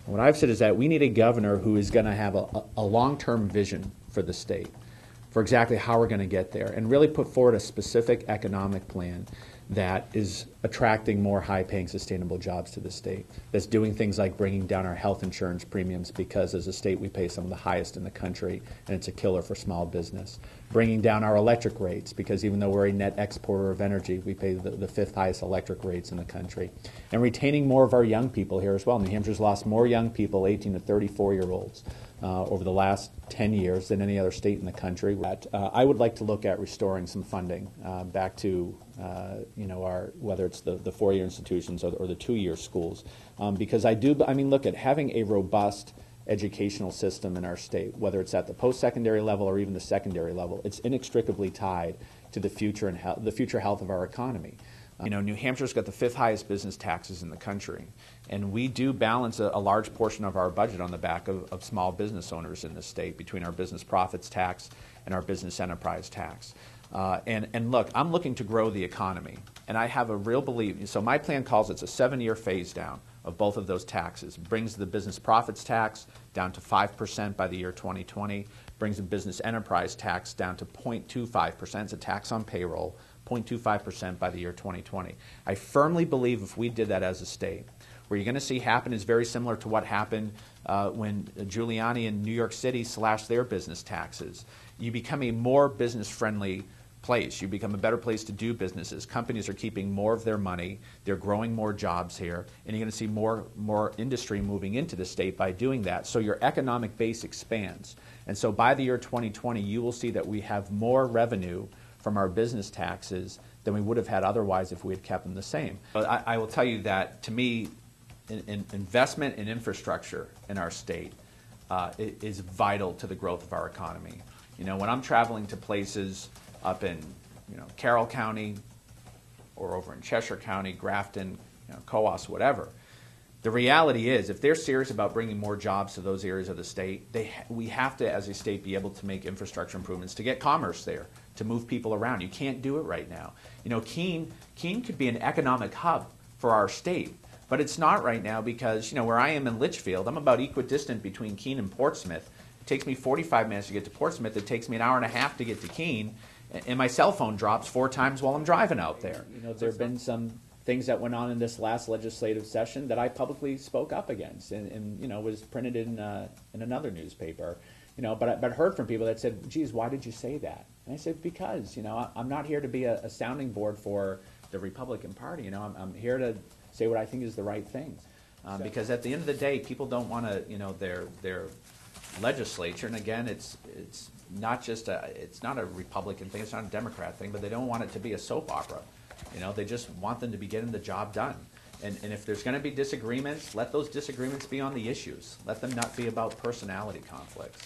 What I've said is that we need a governor who is going to have a long-term vision for the state, for exactly how we're going to get there, and really put forward a specific economic plan that is attracting more high-paying, sustainable jobs to the state, that's doing things like bringing down our health insurance premiums, because as a state we pay some of the highest in the country, and it's a killer for small business. Bringing down our electric rates, because even though we're a net exporter of energy, we pay the fifth highest electric rates in the country. And retaining more of our young people here as well. New Hampshire's lost more young people, 18 to 34-year-olds, over the last 10 years than any other state in the country. I would like to look at restoring some funding back to whether it's the four-year institutions or the two-year schools, because look at having a robust educational system in our state, whether it's at the post-secondary level or even the secondary level. It's inextricably tied to the future and the future health of our economy. New Hampshire's got the fifth highest business taxes in the country, and we do balance a large portion of our budget on the back of small business owners in the state, between our business profits tax and our business enterprise tax. And look, I'm looking to grow the economy, and I have a real belief. So my plan calls it's a 7-year phase down of both of those taxes. Brings the business profits tax down to 5% by the year 2020, brings the business enterprise tax down to 0.25%. It's a tax on payroll, 0.25% by the year 2020. I firmly believe if we did that as a state, what you're going to see happen is very similar to what happened when Giuliani in New York City slashed their business taxes. You become a more business-friendly place. You become a better place to do businesses. Companies are keeping more of their money. They're growing more jobs here, and you're going to see more industry moving into the state by doing that. So your economic base expands. And so by the year 2020, you will see that we have more revenue from our business taxes than we would have had otherwise if we had kept them the same. But I will tell you that, to me, investment in infrastructure in our state is vital to the growth of our economy. When I'm traveling to places up in Carroll County or over in Cheshire County, Grafton, Coos, whatever, the reality is if they're serious about bringing more jobs to those areas of the state, we have to, as a state, be able to make infrastructure improvements to get commerce there, to move people around. You can't do it right now. Keene could be an economic hub for our state, but it's not right now because, where I am in Litchfield, I'm about equidistant between Keene and Portsmouth. It takes me 45 minutes to get to Portsmouth. It takes me an hour and a half to get to Keene, and my cell phone drops 4 times while I'm driving out there. There have been some things that went on in this last legislative session that I publicly spoke up against, and was printed in another newspaper. But heard from people that said, "Geez, why did you say that?" And I said, "Because I'm not here to be a sounding board for the Republican Party. I'm here to say what I think is the right thing, because at the end of the day, people don't want to their legislature. And again, it's not a Republican thing, it's not a Democrat thing, but they don't want it to be a soap opera. They just want them to be getting the job done. And if there's going to be disagreements, let those disagreements be on the issues. Let them not be about personality conflicts."